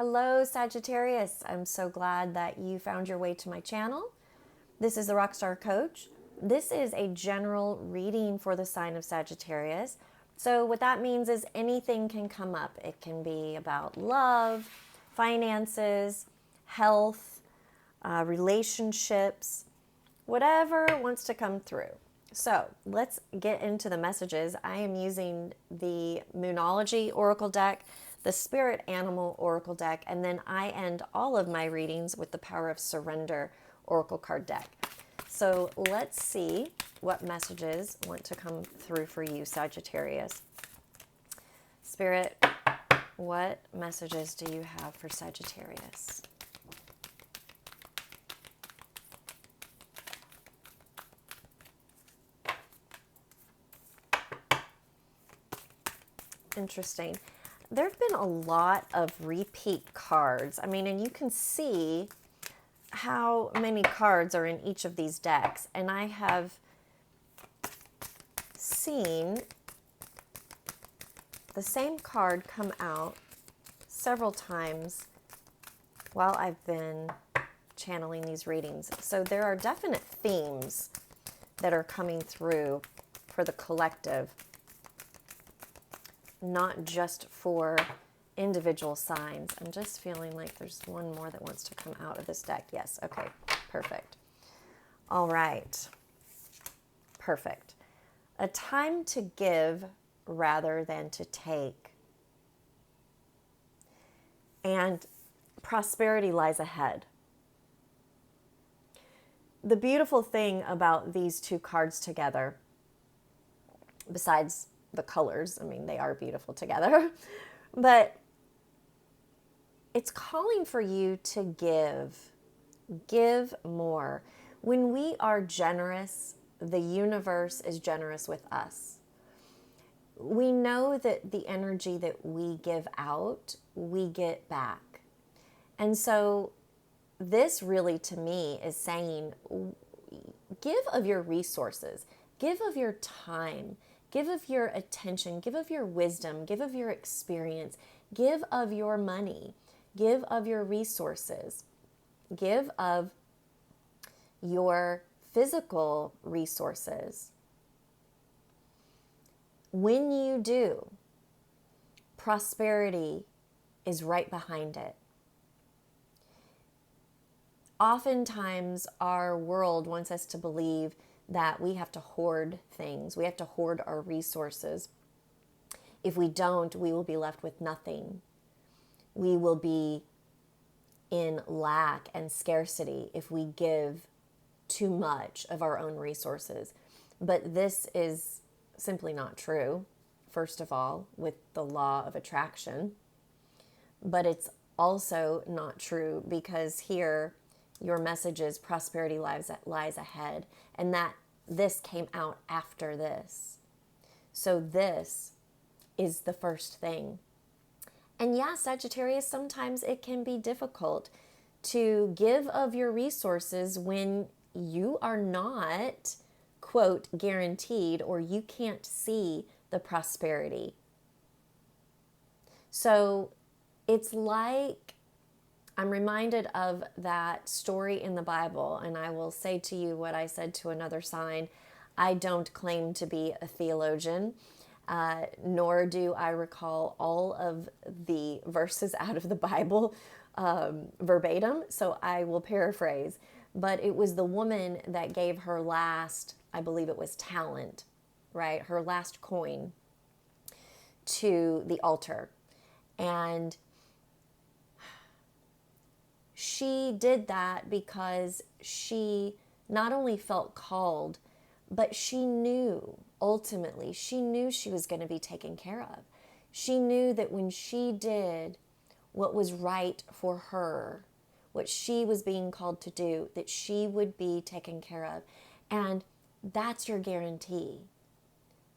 Hello, Sagittarius. I'm so glad that you found your way to my channel. This is the Rockstar Coach. This is a general reading for the sign of Sagittarius. So what that means is anything can come up. It can be about love, finances, health, relationships, whatever wants to come through. So let's get into the messages. I am using the Moonology Oracle deck, the Spirit Animal Oracle deck, and then I end all of my readings with the Power of Surrender Oracle card deck. So let's see what messages want to come through for you, Sagittarius. Spirit, what messages do you have for Sagittarius? Interesting. There have been a lot of repeat cards. I mean, and you can see how many cards are in each of these decks. And I have seen the same card come out several times while I've been channeling these readings. So there are definite themes that are coming through for the collective, not just for individual signs. I'm just feeling like there's one more that wants to come out of this deck. Yes, okay, perfect. All right, perfect. A time to give rather than to take. And prosperity lies ahead. The beautiful thing about these two cards together, besides the colors, I mean, they are beautiful together, but it's calling for you to give more. When we are generous, the universe is generous with us. We know that the energy that we give out, we get back. And so this really to me is saying, give of your resources, give of your time, give of your attention, give of your wisdom, give of your experience, give of your money, give of your resources, give of your physical resources. When you do, prosperity is right behind it. Oftentimes, our world wants us to believe that we have to hoard things. We have to hoard our resources. If we don't, we will be left with nothing. We will be in lack and scarcity if we give too much of our own resources. But this is simply not true, first of all, with the law of attraction. But it's also not true because here your message is prosperity lies ahead, and that this came out after this. So this is the first thing. And yeah, Sagittarius, sometimes it can be difficult to give of your resources when you are not, quote, guaranteed, or you can't see the prosperity. So it's like, I'm reminded of that story in the Bible, and I will say to you what I said to another sign. I don't claim to be a theologian, nor do I recall all of the verses out of the Bible verbatim, so I will paraphrase. But it was the woman that gave her last, I believe it was talent, right? Her last coin to the altar. And she did that because she not only felt called, but she knew, ultimately, she knew she was going to be taken care of. She knew that when she did what was right for her, what she was being called to do, that she would be taken care of. And that's your guarantee.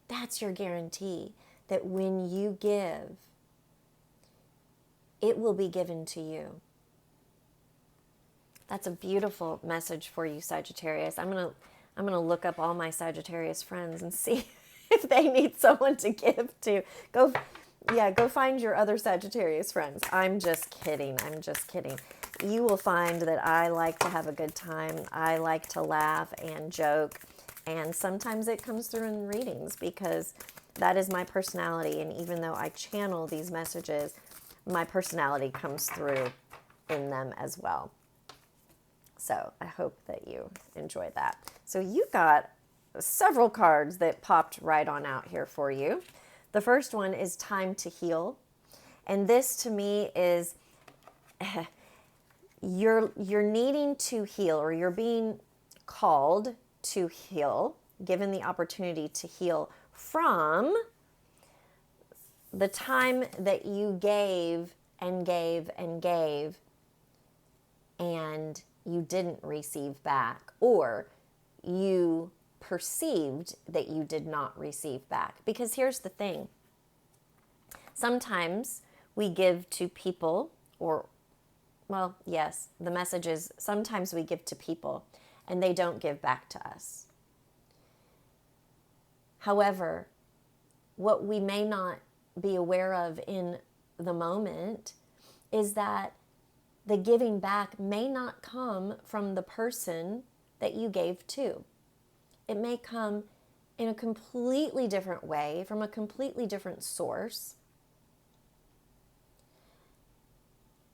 That's your guarantee that when you give, it will be given to you. That's a beautiful message for you, Sagittarius. I'm gonna look up all my Sagittarius friends and see if they need someone to give to. Yeah, go find your other Sagittarius friends. I'm just kidding. I'm just kidding. You will find that I like to have a good time. I like to laugh and joke. And sometimes it comes through in readings because that is my personality. And even though I channel these messages, my personality comes through in them as well. So I hope that you enjoy that. So you got several cards that popped right on out here for you. The first one is Time to Heal. And this to me is you're needing to heal, or you're being called to heal, given the opportunity to heal from the time that you gave and gave and gave and you didn't receive back, or you perceived that you did not receive back. Because here's the thing. Sometimes we give to people, or, well, yes, the message is sometimes we give to people and they don't give back to us. However, what we may not be aware of in the moment is that the giving back may not come from the person that you gave to. It may come in a completely different way, from a completely different source.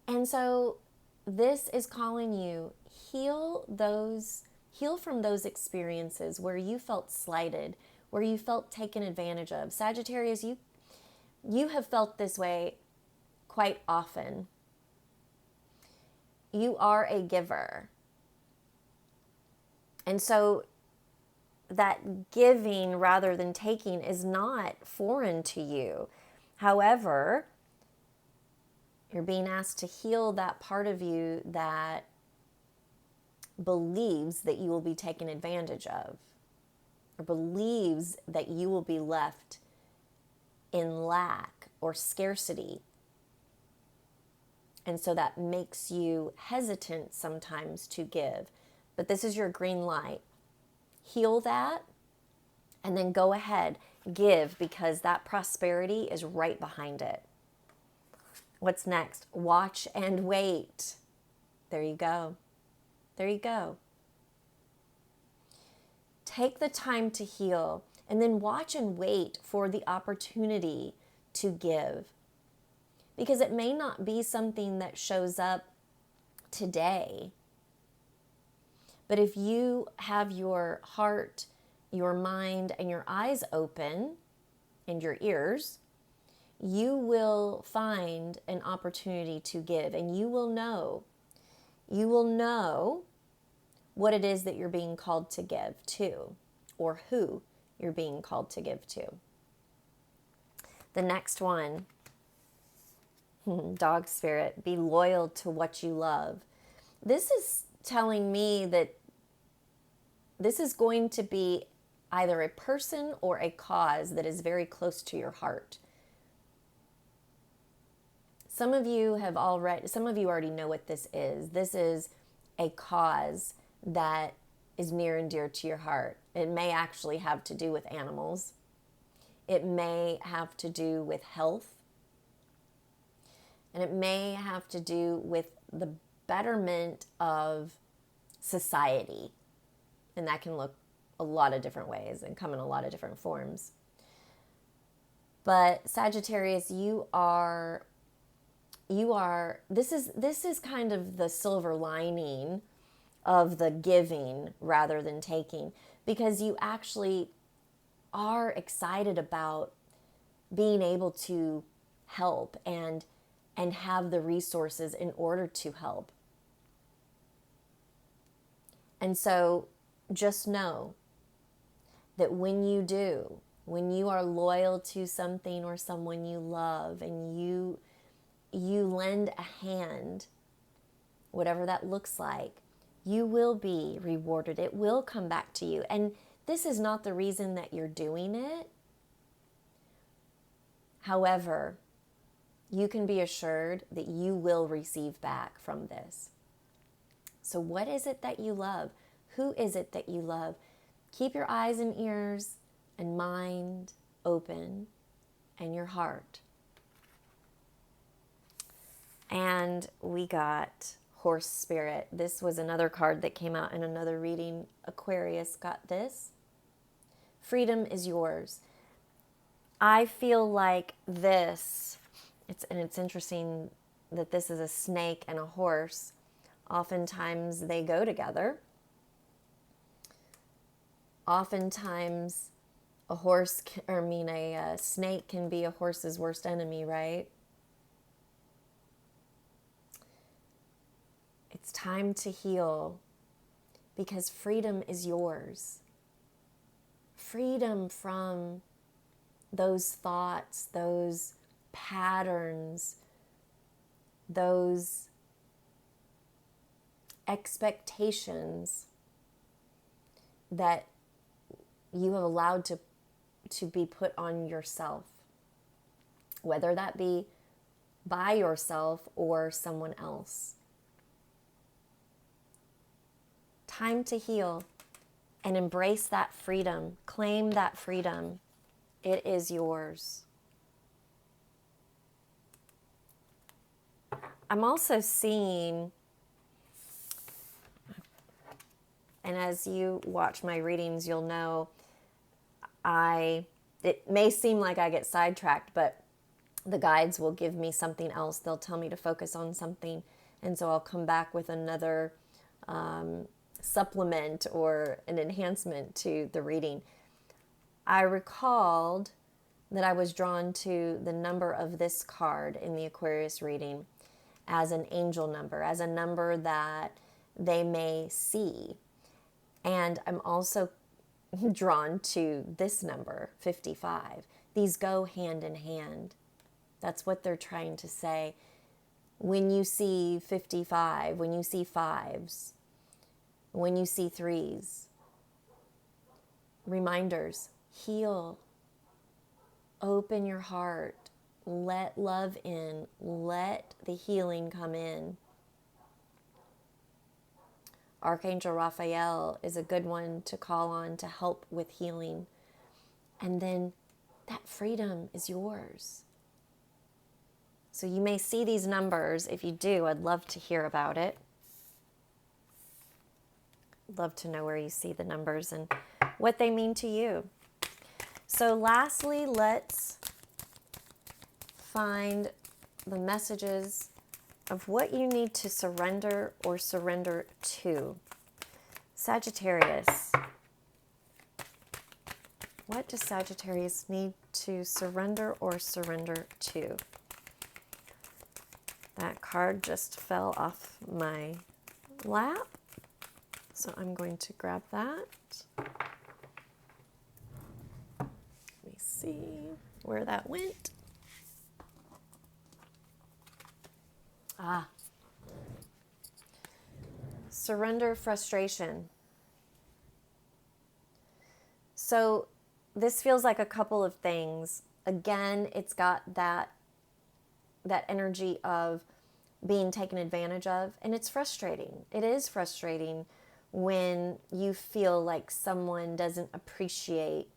And so this is calling you, heal from those experiences where you felt slighted, where you felt taken advantage of. Sagittarius, you have felt this way quite often. You are a giver. And so that giving rather than taking is not foreign to you. However, you're being asked to heal that part of you that believes that you will be taken advantage of, or believes that you will be left in lack or scarcity. And so that makes you hesitant sometimes to give. But this is your green light. Heal that, and then go ahead, give, because that prosperity is right behind it. What's next? Watch and wait. There you go. There you go. Take the time to heal, and then watch and wait for the opportunity to give. Because it may not be something that shows up today. But if you have your heart, your mind, and your eyes open, and your ears, you will find an opportunity to give, and you will know what it is that you're being called to give to, or who you're being called to give to. The next one, dog spirit, be loyal to what you love. This is telling me that this is going to be either a person or a cause that is very close to your heart. Some of you already know what this is. This is a cause that is near and dear to your heart. It may actually have to do with animals. It may have to do with health. And it may have to do with the betterment of society. And that can look a lot of different ways and come in a lot of different forms. But Sagittarius, this is kind of the silver lining of the giving rather than taking, because you actually are excited about being able to help and have the resources in order to help. And so just know that when you are loyal to something or someone you love, and you lend a hand, whatever that looks like, you will be rewarded. It will come back to you. And this is not the reason that you're doing it. However, you can be assured that you will receive back from this. So what is it that you love? Who is it that you love? Keep your eyes and ears and mind open, and your heart And we got horse spirit. This was another card that came out in another reading. Aquarius got this. Freedom is yours. I feel like this, it's interesting that this is a snake and a horse. Oftentimes they go together. Oftentimes a snake can be a horse's worst enemy, right? It's time to heal because freedom is yours. Freedom from those thoughts, those patterns, those expectations that you have allowed to be put on yourself, whether that be by yourself or someone else. Time to heal and embrace that freedom. Claim that freedom. It is yours. I'm also seeing, and as you watch my readings, you'll know it may seem like I get sidetracked, but the guides will give me something else. They'll tell me to focus on something, and so I'll come back with another supplement or an enhancement to the reading. I recalled that I was drawn to the number of this card in the Aquarius reading as an angel number, as a number that they may see. And I'm also drawn to this number, 55. These go hand in hand. That's what they're trying to say. When you see 55, when you see fives, when you see threes, reminders, heal, open your heart, let love in, let the healing come in. Archangel Raphael is a good one to call on to help with healing. And then that freedom is yours. So you may see these numbers. If you do, I'd love to hear about it. Love to know where you see the numbers and what they mean to you. So lastly, let's find the messages of what you need to surrender or surrender to. Sagittarius. What does Sagittarius need to surrender or surrender to? That card just fell off my lap, so I'm going to grab that. Let me see where that went. Surrender frustration. So this feels like a couple of things. Again, it's got that energy of being taken advantage of, and it's frustrating. It is frustrating when you feel like someone doesn't appreciate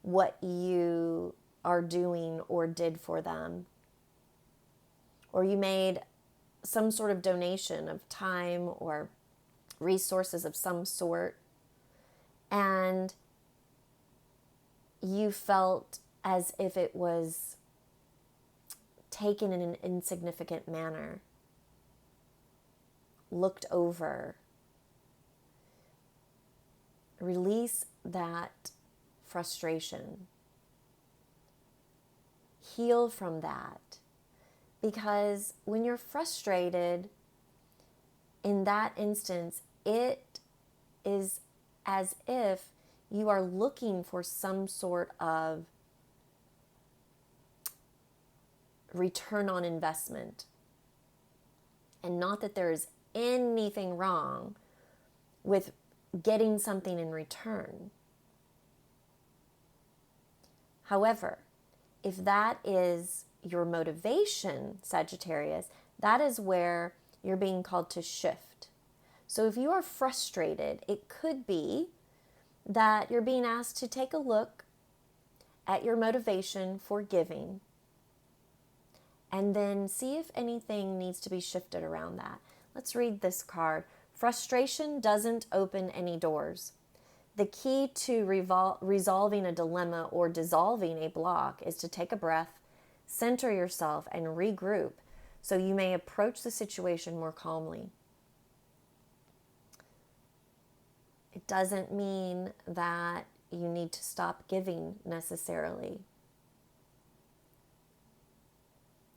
what you are doing or did for them. Or you made some sort of donation of time or resources of some sort, and you felt as if it was taken in an insignificant manner, looked over. Release that frustration. Heal from that. Because when you're frustrated, in that instance, it is as if you are looking for some sort of return on investment. And not that there is anything wrong with getting something in return. However, if that is your motivation, Sagittarius, that is where you're being called to shift. So if you are frustrated, it could be that you're being asked to take a look at your motivation for giving and then see if anything needs to be shifted around that. Let's read this card. Frustration doesn't open any doors. The key to resolving a dilemma or dissolving a block is to take a breath, center yourself, and regroup so you may approach the situation more calmly. It doesn't mean that you need to stop giving necessarily.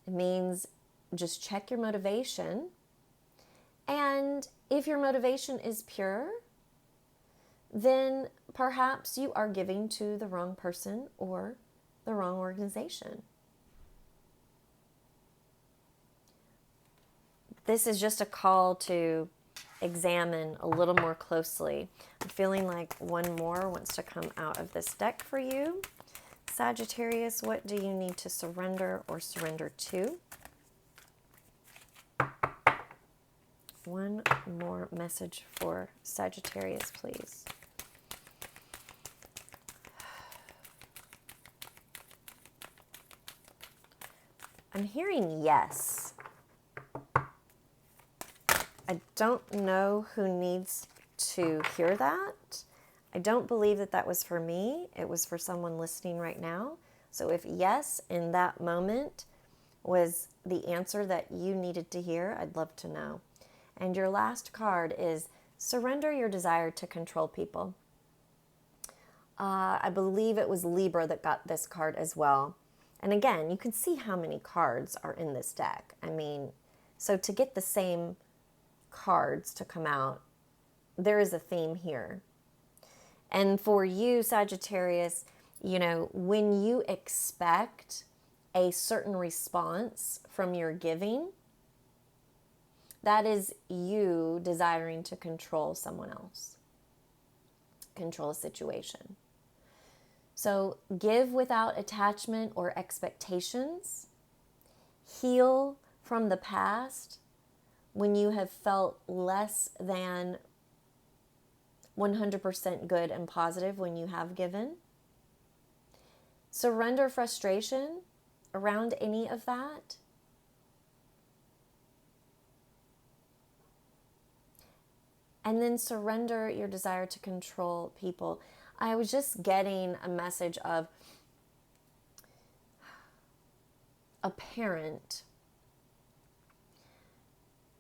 It means just check your motivation. And if your motivation is pure, then perhaps you are giving to the wrong person or the wrong organization. This is just a call to examine a little more closely. I'm feeling like one more wants to come out of this deck for you. Sagittarius, what do you need to surrender or surrender to? One more message for Sagittarius, please. I'm hearing yes. I don't know who needs to hear that. I don't believe that that was for me. It was for someone listening right now. So if yes in that moment was the answer that you needed to hear, I'd love to know. And your last card is surrender your desire to control people. I believe it was Libra that got this card as well. And again, you can see how many cards are in this deck. I mean, so to get the same cards to come out, there is a theme here. And for you, Sagittarius, you know, when you expect a certain response from your giving, that is you desiring to control someone else, control a situation. So give without attachment or expectations. Heal from the past when you have felt less than 100% good and positive when you have given. Surrender frustration around any of that. And then surrender your desire to control people. I was just getting a message of a parent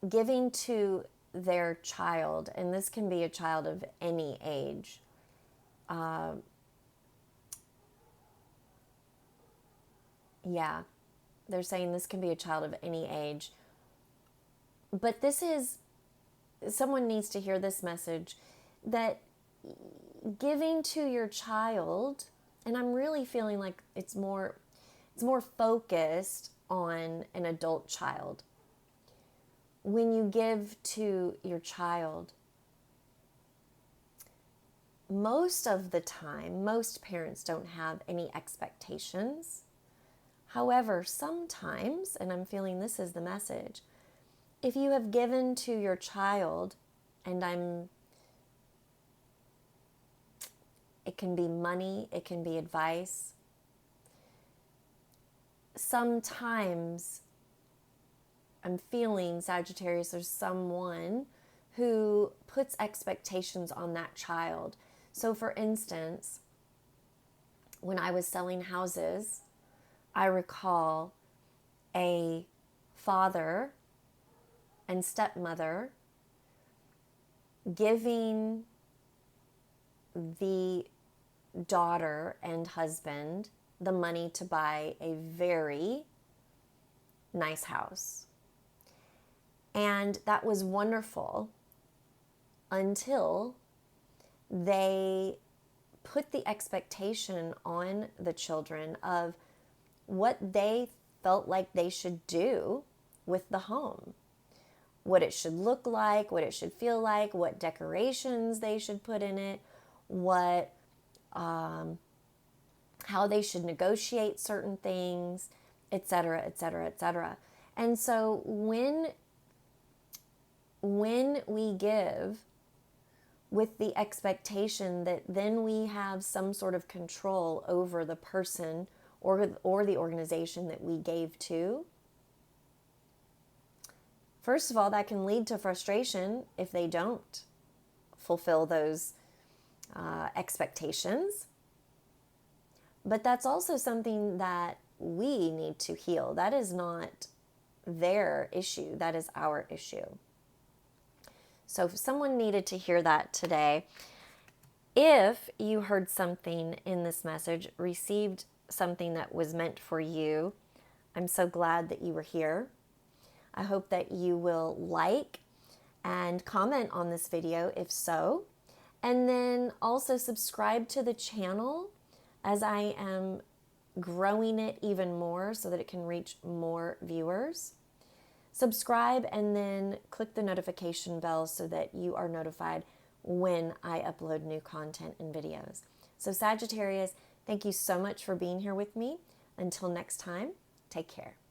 giving to their child, and this can be a child of any age. They're saying this can be a child of any age. But this is, someone needs to hear this message, that giving to your child, and I'm really feeling like it's more focused on an adult child. When you give to your child, most of the time, most parents don't have any expectations. However, sometimes, and I'm feeling this is the message, if you have given to your child, and it can be money, it can be advice. Sometimes I'm feeling, Sagittarius, there's someone who puts expectations on that child. So for instance, when I was selling houses, I recall a father and stepmother giving the daughter and husband the money to buy a very nice house. And that was wonderful until they put the expectation on the children of what they felt like they should do with the home. What it should look like, what it should feel like, what decorations they should put in it, how they should negotiate certain things, etc., etc., etc. And so when we give with the expectation that then we have some sort of control over the person or the organization that we gave to, First of all, that can lead to frustration if they don't fulfill those expectations. But that's also something that we need to heal. That is not their issue. That is our issue. So if someone needed to hear that today, if you heard something in this message, received something that was meant for you, I'm so glad that you were here. I hope that you will like and comment on this video if so. And then also subscribe to the channel as I am growing it even more so that it can reach more viewers. Subscribe and then click the notification bell so that you are notified when I upload new content and videos. So Sagittarius, thank you so much for being here with me. Until next time, take care.